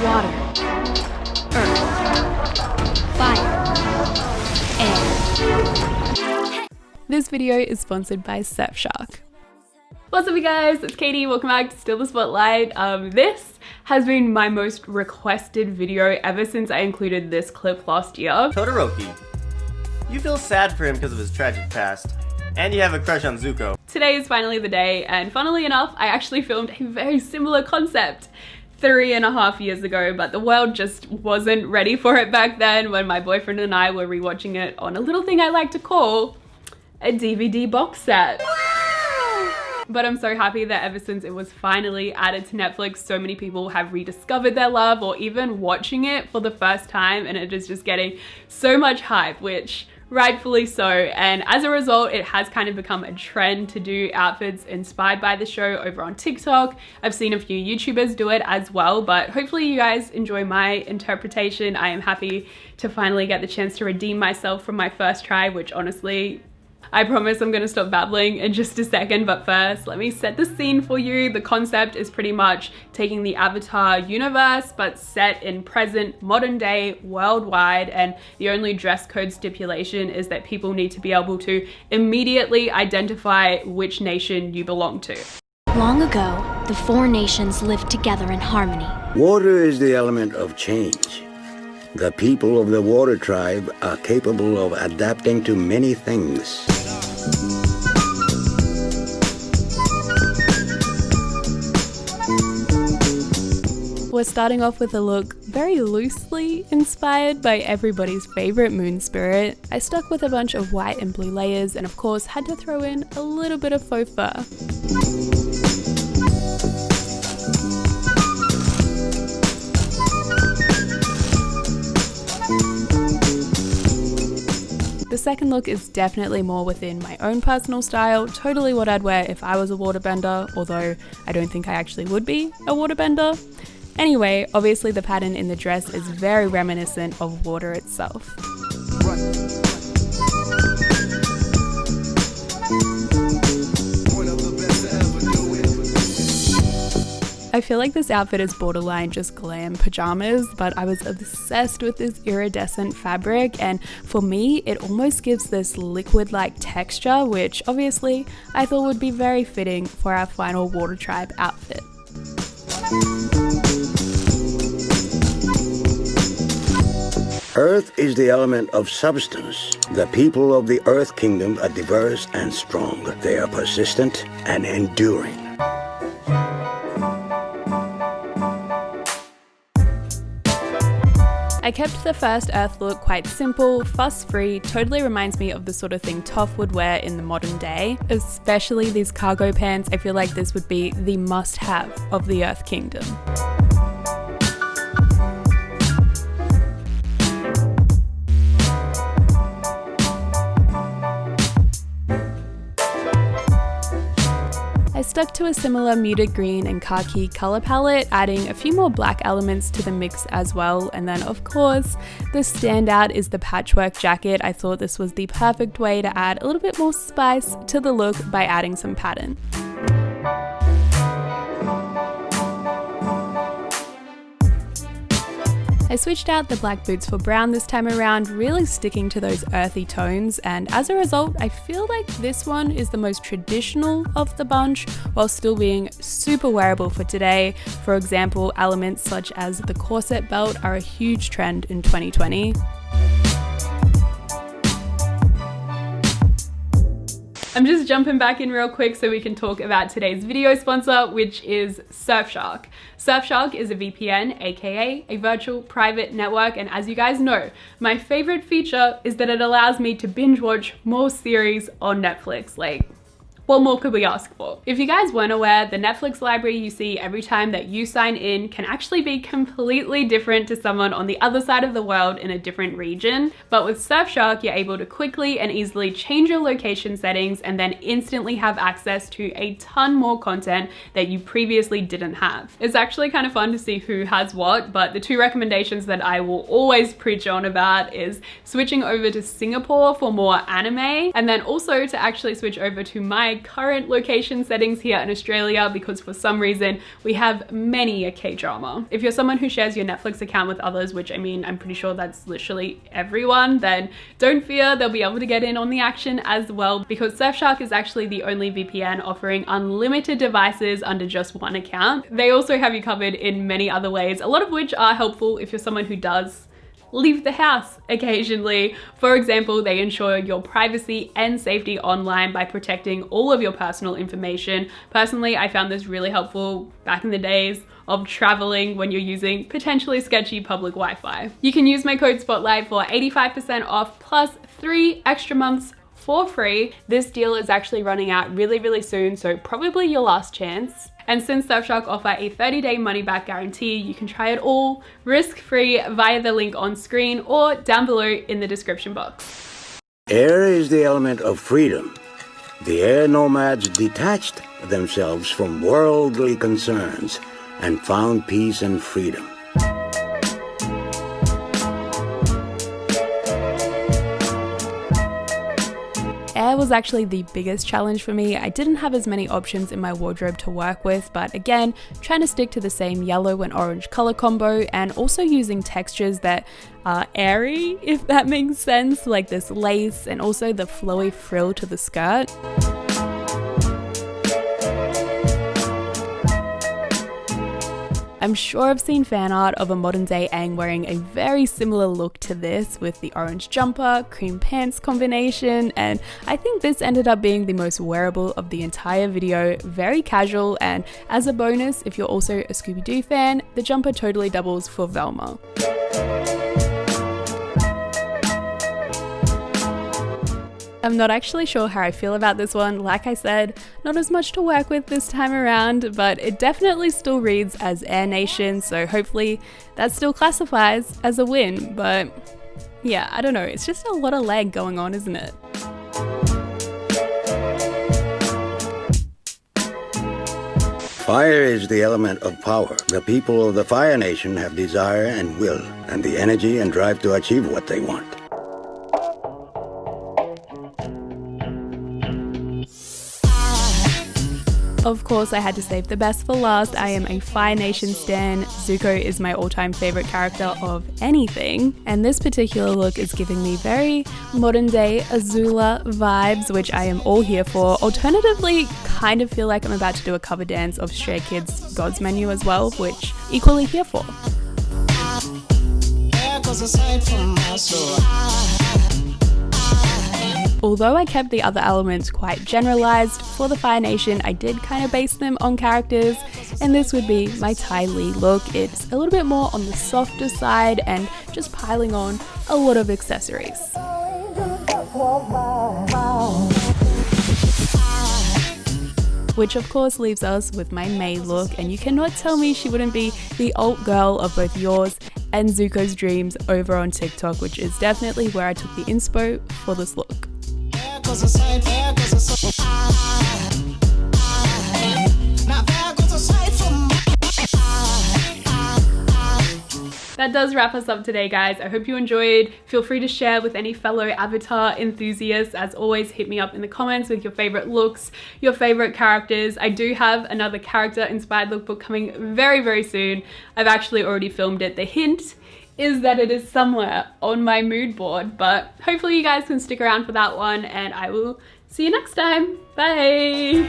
water, earth, fire, air. This video is sponsored by Surfshark. What's up you guys, it's Katie, welcome back to Still the Spotlight. This has been my most requested video ever since I included this clip last year. Todoroki, you feel sad for him because of his tragic past, and you have a crush on Zuko. Today is finally the day, and funnily enough, I actually filmed a very similar concept 3.5 years ago, but the world just wasn't ready for it back then when my boyfriend and I were rewatching it on a little thing I like to call a DVD box set. But I'm so happy that ever since it was finally added to Netflix, so many people have rediscovered their love or even watching it for the first time, and it is just getting so much hype, which rightfully so. And as a result, it has kind of become a trend to do outfits inspired by the show over on TikTok. I've seen a few YouTubers do it as well, but hopefully you guys enjoy my interpretation. I am happy to finally get the chance to redeem myself from my first try, which honestly, I promise I'm gonna stop babbling in just a second, but first, let me set the scene for you. The concept is pretty much taking the Avatar universe, but set in present, modern day, worldwide, and the only dress code stipulation is that people need to be able to immediately identify which nation you belong to. Long ago, the four nations lived together in harmony. Water is the element of change. The people of the water tribe are capable of adapting to many things. We're starting off with a look very loosely inspired by everybody's favorite moon spirit. I stuck with a bunch of white and blue layers and of course had to throw in a little bit of faux fur. The second look is definitely more within my own personal style, totally what I'd wear if I was a waterbender, although I don't think I actually would be a waterbender. Anyway, obviously the pattern in the dress is very reminiscent of water itself. I feel like this outfit is borderline just glam pajamas, but I was obsessed with this iridescent fabric, and for me it almost gives this liquid-like texture, which obviously I thought would be very fitting for our final Water Tribe outfit. Earth is the element of substance. The people of the Earth Kingdom are diverse and strong. They are persistent and enduring. I kept the first Earth look quite simple, fuss-free, totally reminds me of the sort of thing Toph would wear in the modern day. Especially these cargo pants, I feel like this would be the must-have of the Earth Kingdom. I stuck to a similar muted green and khaki color palette, adding a few more black elements to the mix as well. And then of course, the standout is the patchwork jacket. I thought this was the perfect way to add a little bit more spice to the look by adding some pattern. I switched out the black boots for brown this time around, really sticking to those earthy tones, and as a result I feel like this one is the most traditional of the bunch while still being super wearable for today. For example, elements such as the corset belt are a huge trend in 2020. I'm just jumping back in real quick so we can talk about today's video sponsor, which is Surfshark. Surfshark is a VPN, aka a virtual private network, and as you guys know, my favorite feature is that it allows me to binge watch more series on Netflix. Like, what more could we ask for? If you guys weren't aware, the Netflix library you see every time that you sign in can actually be completely different to someone on the other side of the world in a different region. But with Surfshark, you're able to quickly and easily change your location settings and then instantly have access to a ton more content that you previously didn't have. It's actually kind of fun to see who has what, but the two recommendations that I will always preach on about is switching over to Singapore for more anime, and then also to actually switch over to my current location settings here in Australia because for some reason we have many a K-drama. If you're someone who shares your Netflix account with others, which I mean, I'm pretty sure that's literally everyone, then don't fear, they'll be able to get in on the action as well, because Surfshark is actually the only VPN offering unlimited devices under just one account. They also have you covered in many other ways, a lot of which are helpful if you're someone who does leave the house occasionally. For example, they ensure your privacy and safety online by protecting all of your personal information. Personally, I found this really helpful back in the days of traveling when you're using potentially sketchy public Wi-Fi. You can use my code SPOTLIGHT for 85% off plus 3 extra months for free. This deal is actually running out really soon, so probably your last chance. And since Surfshark offer a 30-day money-back guarantee, you can try it all risk-free via the link on screen or down below in the description box. Air is the element of freedom. The air nomads detached themselves from worldly concerns and found peace and freedom. Air was actually the biggest challenge for me. I didn't have as many options in my wardrobe to work with, but again, trying to stick to the same yellow and orange color combo and also using textures that are airy, if that makes sense, like this lace and also the flowy frill to the skirt. I'm sure I've seen fan art of a modern day Aang wearing a very similar look to this with the orange jumper, cream pants combination, and I think this ended up being the most wearable of the entire video, very casual, and as a bonus, if you're also a Scooby-Doo fan, the jumper totally doubles for Velma. I'm not actually sure how I feel about this one. Like I said, not as much to work with this time around, but it definitely still reads as Air Nation, so hopefully that still classifies as a win. But yeah, I don't know, it's just a lot of lag going on, isn't it? Fire is the element of power. The people of the Fire Nation have desire and will, and the energy and drive to achieve what they want. Of course, I had to save the best for last. I am a Fire Nation stan. Zuko is my all-time favorite character of anything, and this particular look is giving me very modern-day Azula vibes, which I am all here for. Alternatively, kind of feel like I'm about to do a cover dance of Stray Kids' God's Menu as well, which equally here for. Although I kept the other elements quite generalized, for the Fire Nation I did kind of base them on characters, and this would be my Ty Lee look. It's a little bit more on the softer side and just piling on a lot of accessories. Which of course leaves us with my May look, and you cannot tell me she wouldn't be the alt girl of both yours and Zuko's dreams over on TikTok, which is definitely where I took the inspo for this look. That does wrap us up today, guys. I hope you enjoyed. Feel free to share with any fellow Avatar enthusiasts. As always, hit me up in the comments with your favorite looks, your favorite characters. I do have another character inspired lookbook coming very soon. I've actually already filmed it. The hint is that it is somewhere on my mood board, but hopefully you guys can stick around for that one, and I will see you next time. Bye!